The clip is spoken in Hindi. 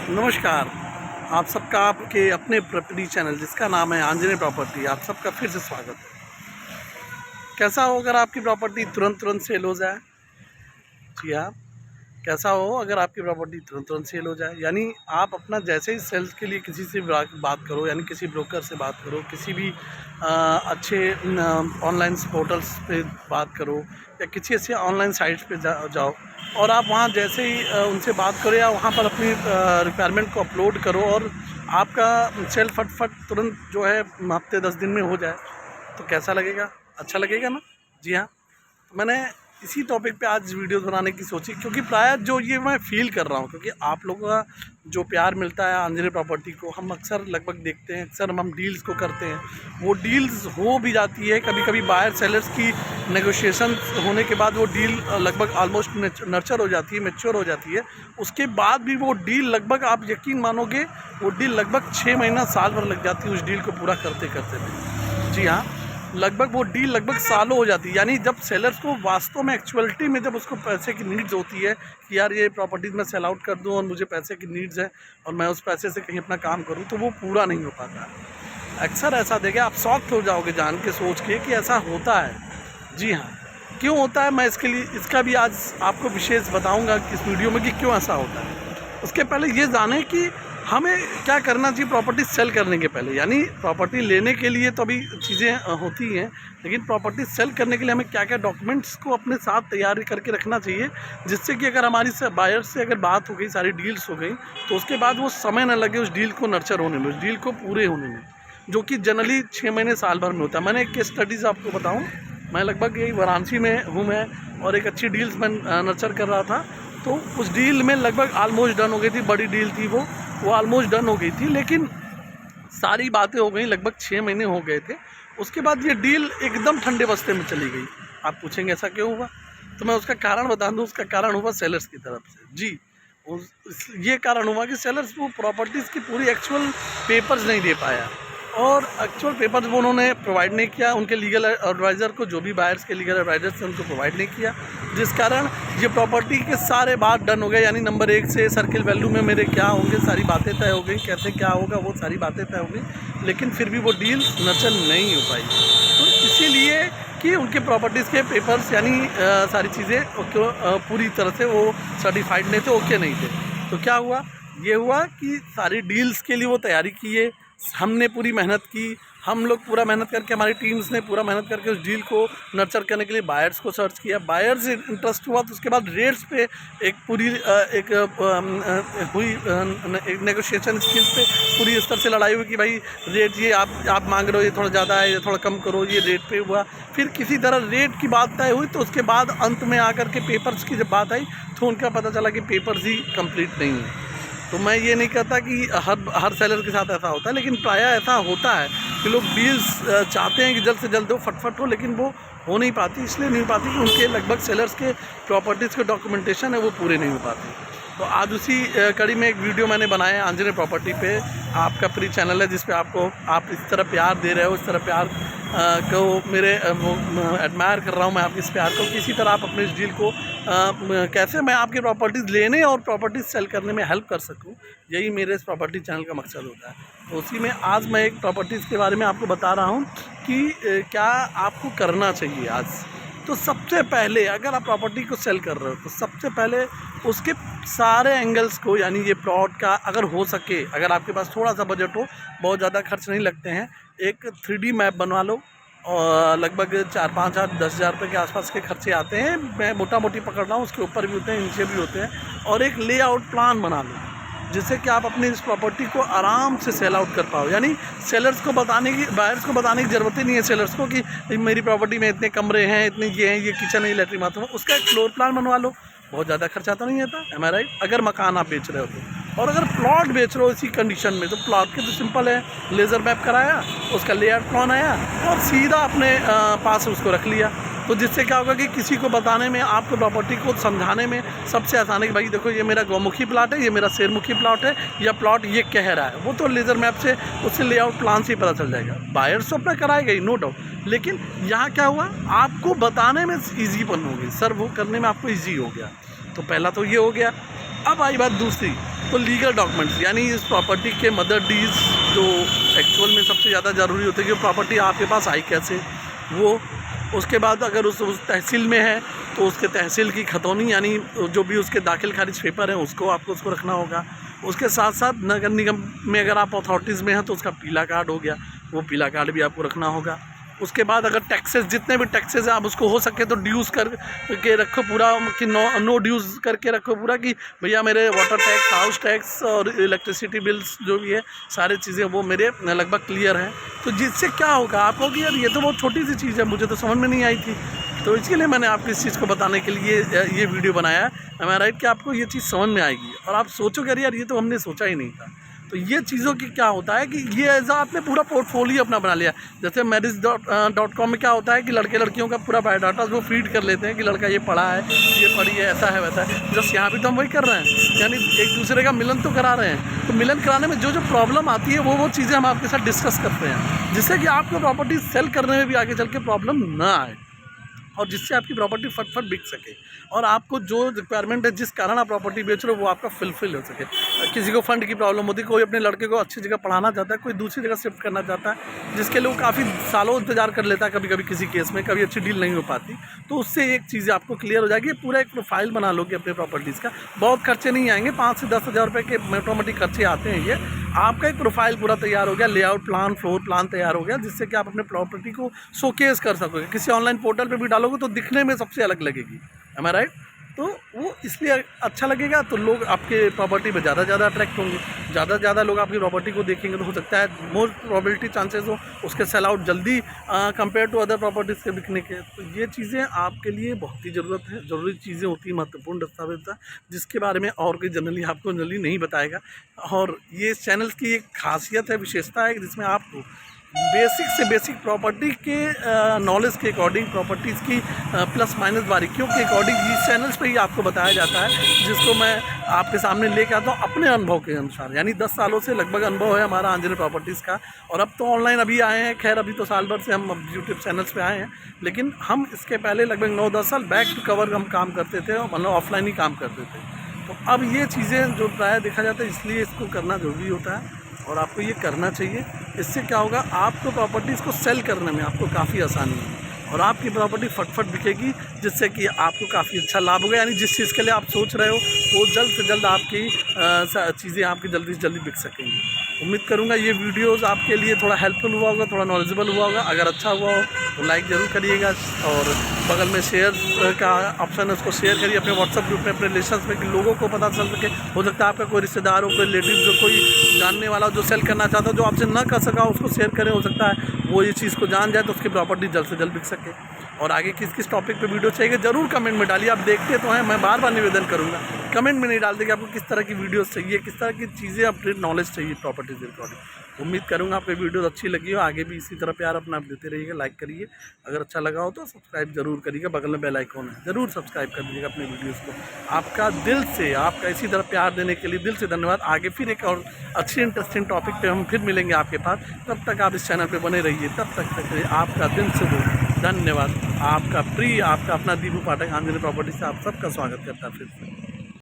नमस्कार। आप सबका आपके अपने प्रॉपर्टी चैनल जिसका नाम है आंजनेय प्रॉपर्टी, आप सबका फिर से स्वागत है। कैसा हो अगर आपकी प्रॉपर्टी तुरंत सेल हो जाए? जी हाँ, कैसा हो अगर आपकी प्रॉपर्टी तुरंत सेल हो जाए? यानी आप अपना जैसे ही सेल्स के लिए किसी से बात करो, यानी किसी ब्रोकर से बात करो, किसी भी अच्छे ऑनलाइन पोर्टल्स पे बात करो या किसी ऐसे ऑनलाइन साइट्स पे जाओ और आप वहाँ जैसे ही उनसे बात करो या वहाँ पर अपनी रिक्वायरमेंट को अपलोड करो और आपका सेल फट तुरंत जो है हफ्ते 10 दिन में हो जाए, तो कैसा लगेगा? अच्छा लगेगा ना? जी हाँ, तो मैंने इसी टॉपिक पे आज वीडियो बनाने की सोची, क्योंकि प्राय जो ये मैं फ़ील कर रहा हूँ, क्योंकि आप लोगों का जो प्यार मिलता है आंजनेय प्रॉपर्टी को, हम अक्सर लगभग देखते हैं, अक्सर हम डील्स को करते हैं, वो डील्स हो भी जाती है, कभी कभी बायर सेलर्स की नेगोशिएशन होने के बाद वो डील लगभग ऑलमोस्ट नर्चर हो जाती है, मैच्योर हो जाती है। उसके बाद भी वो डील लगभग, आप यकीन मानोगे, वो डील लगभग 6 महीना साल भर लग जाती है उस डील को पूरा करते करते भी। जी हाँ, लगभग वो डील लगभग सालों हो जाती है। यानी जब सेलर्स को वास्तव में एक्चुअलिटी में जब उसको पैसे की नीड्स होती है कि यार ये प्रॉपर्टीज़ मैं सेल आउट कर दूं और मुझे पैसे की नीड्स है और मैं उस पैसे से कहीं अपना काम करूं, तो वो पूरा नहीं हो पाता। अक्सर ऐसा देखें, आप शॉक्ड हो जाओगे जान के, सोच के कि ऐसा होता है। जी हाँ, क्यों होता है, मैं इसका भी आज आपको विशेष बताऊँगा इस वीडियो में कि क्यों ऐसा होता है। उसके पहले ये जाने कि हमें क्या करना चाहिए प्रॉपर्टी सेल करने के पहले। यानी प्रॉपर्टी लेने के लिए तो अभी चीज़ें होती हैं, लेकिन प्रॉपर्टी सेल करने के लिए हमें क्या क्या डॉक्यूमेंट्स को अपने साथ तैयारी करके रखना चाहिए, जिससे कि अगर हमारी बायर से अगर बात हो गई, सारी डील्स हो गई, तो उसके बाद वो समय न लगे उस डील को नर्चर होने में, उस डील को पूरे होने में, जो कि जनरली 6 महीने साल भर में होता है। मैंने एक केस स्टडीज़ आपको बताऊँ, मैं लगभग यही वाराणसी में हूँ मैं, और एक अच्छी डील्स मैं नर्चर कर रहा था, तो उस डील में लगभग ऑलमोस्ट डन हो गई थी, बड़ी डील थी वो ऑलमोस्ट डन हो गई थी, लेकिन सारी बातें हो गई, लगभग 6 महीने हो गए थे। उसके बाद ये डील एकदम ठंडे बस्ते में चली गई। आप पूछेंगे ऐसा क्यों हुआ, तो मैं उसका कारण बता दूं। उसका कारण हुआ सेलर्स की तरफ से। जी, ये कारण हुआ कि सेलर्स वो प्रॉपर्टीज़ की पूरी एक्चुअल पेपर्स नहीं दे पाया, और एक्चुअल पेपर्स वो उन्होंने प्रोवाइड नहीं किया, उनके लीगल एडवाइज़र को, जो भी बायर्स के लीगल एडवाइज़र थे उनको प्रोवाइड नहीं किया, जिस कारण ये प्रॉपर्टी के सारे बात डन हो गए। यानी नंबर 1 से सर्किल वैल्यू में मेरे क्या होंगे, सारी बातें तय हो गई, कैसे क्या होगा वो सारी बातें तय हो गई, लेकिन फिर भी वो डील नर्चर नहीं हो पाई। तो इसीलिए कि उनके प्रॉपर्टीज़ के पेपर्स यानी सारी चीज़ें पूरी तरह से वो सर्टिफाइड नहीं थे, ओके नहीं थे। तो क्या हुआ, ये हुआ कि सारी डील्स के लिए वो तैयारी किए, हमने पूरी मेहनत की, हम लोग पूरा मेहनत करके, हमारी टीम्स ने पूरा मेहनत करके उस डील को नर्चर करने के लिए बायर्स को सर्च किया, बायर्स इंटरेस्ट हुआ, तो उसके बाद रेट्स पे एक पूरी एक नेगोशिएशन स्किल्स पे पूरी इस तरह से लड़ाई हुई कि भाई रेट ये आप मांग रहे हो, ये थोड़ा ज़्यादा है, ये थोड़ा कम करो, ये रेट पे हुआ। फिर किसी तरह रेट की बात तय हुई, तो उसके बाद अंत में आकर के पेपर्स की जब बात आई, तो उनका पता चला कि पेपर्स ही कंप्लीट नहीं है। तो मैं ये नहीं कहता कि हर सेलर के साथ ऐसा होता है, लेकिन प्रायः ऐसा होता है कि लोग डील्स चाहते हैं कि जल्द से जल्द हो, फटफट हो, लेकिन वो हो नहीं पाती। इसलिए नहीं हो पाती कि उनके लगभग सेलर्स के प्रॉपर्टीज़ के डॉक्यूमेंटेशन है वो पूरे नहीं हो पाते। तो आज उसी कड़ी में एक वीडियो मैंने बनाया है आंजनेय प्रॉपर्टी पे, आपका फ्री चैनल है, जिस पे आप इस तरह प्यार दे रहे हो, इस तरह प्यार को मेरे वो एडमायर कर रहा हूँ मैं आपके इस प्यार को। किसी तरह आप अपने इस डील को कैसे मैं आपकी प्रॉपर्टीज़ लेने और प्रॉपर्टीज़ सेल करने में हेल्प कर सकूँ, यही मेरे इस प्रॉपर्टी चैनल का मकसद होता है। तो उसी में आज मैं एक प्रॉपर्टीज़ के बारे में आपको बता रहा हूँ कि क्या आपको करना चाहिए आज। तो सबसे पहले अगर आप प्रॉपर्टी को सेल कर रहे हो, तो सबसे पहले उसके सारे एंगल्स को, यानी ये प्लॉट का अगर हो सके, अगर आपके पास थोड़ा सा बजट हो, बहुत ज़्यादा खर्च नहीं लगते हैं, एक 3D मैप बनवा लो, और लगभग 4-5 हज़ार 10 हज़ार रुपये के आसपास के खर्चे आते हैं, मैं मोटा मोटी पकड़ रहा हूँ, उसके ऊपर भी होते हैं, नीचे भी होते हैं। और एक लेआउट प्लान बना लो, जिससे कि आप अपनी इस प्रॉपर्टी को आराम से सेल आउट कर पाओ। यानी सेलर्स को बताने की, बायर्स को बताने की ज़रूरत ही नहीं है सेलर्स को कि मेरी प्रॉपर्टी में इतने कमरे हैं, इतने ये हैं, ये किचन है, ये लेटरिन बाथरूम है। उसका एक फ्लोर प्लान बनवा लो, बहुत ज़्यादा खर्चा तो नहीं आता, एम आई राइट? अगर मकान आप बेच रहे हो तो। और अगर प्लॉट बेच रहे हो इसी कंडीशन में, तो प्लॉट के तो सिंपल है, लेज़र मैप कराया, उसका लेआउट प्लान आया और सीधा अपने पास उसको रख लिया। तो जिससे क्या होगा कि किसी को बताने में, आपको प्रॉपर्टी को समझाने में सबसे आसान है कि भाई देखो ये मेरा गौमुखी प्लाट है, ये मेरा शेरमुखी प्लाट है, या प्लाट ये कह रहा है, वो तो लेज़र मैप से, उससे लेआउट प्लान से ही पता चल जाएगा। बायर्स तो अपना कराएगा ही, नो डाउट, लेकिन यहाँ क्या हुआ, आपको बताने में ईजीपन हो गई, सर्व करने में आपको ईजी हो गया। तो पहला तो ये हो गया। अब आई बात दूसरी, तो लीगल डॉक्यूमेंट्स, यानी इस प्रॉपर्टी के मदर डीड्स जो एक्चुअल में सबसे ज़्यादा ज़रूरी होते हैं कि प्रॉपर्टी आपके पास आई कैसे, वो उसके बाद अगर उस तहसील में है तो उसके तहसील की खतौनी, यानी जो भी उसके दाखिल खारिज पेपर हैं उसको आपको उसको रखना होगा। उसके साथ साथ नगर निगम में अगर आप अथॉरिटीज़ में हैं तो उसका पीला कार्ड हो गया, वो पीला कार्ड भी आपको रखना होगा। उसके बाद अगर टैक्सेस, जितने भी टैक्सेस हैं आप उसको हो सके तो ड्यूज़ कर के रखो पूरा, कि नो ड्यूज़ करके रखो पूरा, कि भैया मेरे वाटर टैक्स, हाउस टैक्स और इलेक्ट्रिसिटी बिल्स जो भी है सारी चीज़ें वो मेरे लगभग क्लियर हैं। तो जिससे क्या होगा, आप कहोगे यार ये तो बहुत छोटी सी चीज़ है, मुझे तो समझ में नहीं आई थी। तो इसके लिए मैंने आपको इस चीज़ को बताने के लिए ये वीडियो बनाया है। हमारा राइट कि आपको ये चीज़ समझ में आएगी और आप सोचोगे अरे यार ये तो हमने सोचा ही नहीं था। तो ये चीज़ों की क्या होता है कि ये ऐसा आपने पूरा पोर्टफोलियो अपना बना लिया। जैसे marriage.com में क्या होता है कि लड़के लड़कियों का पूरा बायोडाटा वो फीड कर लेते हैं कि लड़का ये पढ़ा है, ये पढ़ी है, ऐसा है वैसा है। जस्ट यहाँ भी तो हम वही कर रहे हैं, यानी एक दूसरे का मिलन तो करा रहे हैं। तो मिलन कराने में जो जो प्रॉब्लम आती है वो चीज़ें हम आपके साथ डिस्कस करते हैं, जिससे कि आपको प्रॉपर्टी सेल करने में भी आगे चल के प्रॉब्लम ना आए और जिससे आपकी प्रॉपर्टी फटफट बिक सके और आपको जो रिक्वायरमेंट है जिस कारण आप प्रॉपर्टी बेच रहे हो वो आपका फुलफिल हो सके। किसी को फंड की प्रॉब्लम होती है, कोई अपने लड़के को अच्छी जगह पढ़ाना चाहता है, कोई दूसरी जगह शिफ्ट करना चाहता है, जिसके लिए वो काफ़ी सालों इंतजार कर लेता है, कभी कभी किसी केस में कभी अच्छी डील नहीं हो पाती। तो उससे एक चीज़ आपको क्लियर हो जाएगी, पूरा एक प्रोफाइल बना लोगे अपने प्रॉपर्टीज़ का। बहुत खर्चे नहीं आएंगे, 5 से 10 हज़ार रुपये के मोटा मोटी खर्चे आते हैं। ये आपका एक प्रोफाइल पूरा तैयार हो गया, लेआउट प्लान, फ्लोर प्लान तैयार हो गया, जिससे कि आप अपने प्रॉपर्टी को शोकेस कर सकोगे। किसी ऑनलाइन पोर्टल पे भी डालोगे तो दिखने में सबसे अलग लगेगी, am I right? तो वो इसलिए अच्छा लगेगा, तो लोग आपके प्रॉपर्टी पे ज़्यादा अट्रैक्ट होंगे, ज़्यादा लोग आपकी प्रॉपर्टी को देखेंगे। तो हो सकता है मोर प्रोबेबिलिटी चांसेस हो उसके सेल आउट जल्दी कंपेयर टू अदर प्रॉपर्टीज़ के बिकने के। तो ये चीज़ें आपके लिए बहुत ही ज़रूरी चीज़ें होती हैं, महत्वपूर्ण दस्तावेज़, जिसके बारे में और कोई आपको जनरली नहीं बताएगा। और ये चैनल की एक खासियत है, विशेषता है, जिसमें आपको बेसिक से बेसिक प्रॉपर्टी के नॉलेज के अकॉर्डिंग, प्रॉपर्टीज़ की प्लस माइनस बारीकियों के अकॉर्डिंग इस चैनल्स पे ही आपको बताया जाता है, जिसको मैं आपके सामने लेके आता हूँ अपने अनुभव के अनुसार। यानी 10 सालों से लगभग अनुभव है हमारा आंजनेय प्रॉपर्टीज़ का, और अब तो ऑनलाइन अभी आए हैं। खैर अभी तो साल भर से हम यूट्यूब चैनल्स पे आए हैं, लेकिन हम इसके पहले लगभग 9-10 साल बैक टू कवर हम काम करते थे, मतलब ऑफलाइन ही काम करते थे। तो अब ये चीज़ें जो प्राय देखा जाता है, इसलिए इसको करना ज़रूरी होता है और आपको ये करना चाहिए। इससे क्या होगा, आपको प्रॉपर्टीज़ को सेल करने में आपको काफ़ी आसानी है और आपकी प्रॉपर्टी फटफट बिकेगी, जिससे कि आपको काफ़ी अच्छा लाभ होगा। यानी जिस चीज़ के लिए आप सोच रहे हो वो जल्द से जल्द आपकी चीज़ें आपकी जल्दी से जल्दी बिक सकेंगी। उम्मीद करूँगा ये वीडियोज़ आपके लिए थोड़ा हेल्पफुल हुआ होगा, थोड़ा नॉलेजेबल हुआ होगा। अगर अच्छा हुआ हो तो लाइक ज़रूर करिएगा और बगल में शेयर का ऑप्शन है, उसको शेयर करिए अपने व्हाट्सअप ग्रुप में, अपने रिलेशंस में, कि लोगों को पता चल सके। हो सकता है आपका कोई रिश्तेदार हो, कोई रिलेटिव, जो कोई जानने वाला जो सेल करना चाहता हो, जो आपसे ना कर सका, उसको शेयर करें। हो सकता है वो ये चीज़ को जान जाए तो उसकी प्रॉपर्टी जल्द से जल्द बिक सके। और आगे किस टॉपिक पे वीडियो चाहिए ज़रूर कमेंट में डालिए। आप देखते तो हैं, मैं बार बार निवेदन करूँगा, कमेंट में नहीं डाल देंगे आपको किस तरह की वीडियोस चाहिए, किस तरह की चीज़ें अपडेट नॉलेज चाहिए प्रॉपर्टी से रिकॉर्डिंग। उम्मीद करूँगा आपको वीडियो अच्छी लगी हो, आगे भी इसी तरह प्यार अपना देते रहिएगा, लाइक करिए। अगर अच्छा लगा हो तो सब्सक्राइब जरूर करिएगा, बगल में बेल आइकॉन है, ज़रूर सब्सक्राइब कर दीजिएगा अपने वीडियोस को। आपका दिल से, आपका इसी तरह प्यार देने के लिए दिल से धन्यवाद। आगे फिर एक और अच्छी इंटरेस्टिंग टॉपिक पे हम फिर मिलेंगे आपके पास। तब तक आप इस चैनल पे बने रहिए, तब तक आपका दिल से धन्यवाद। आपका प्रिय, आपका अपना दीपू पाठक आंजनेय प्रॉपर्टी से आप सबका स्वागत करता है फिर से।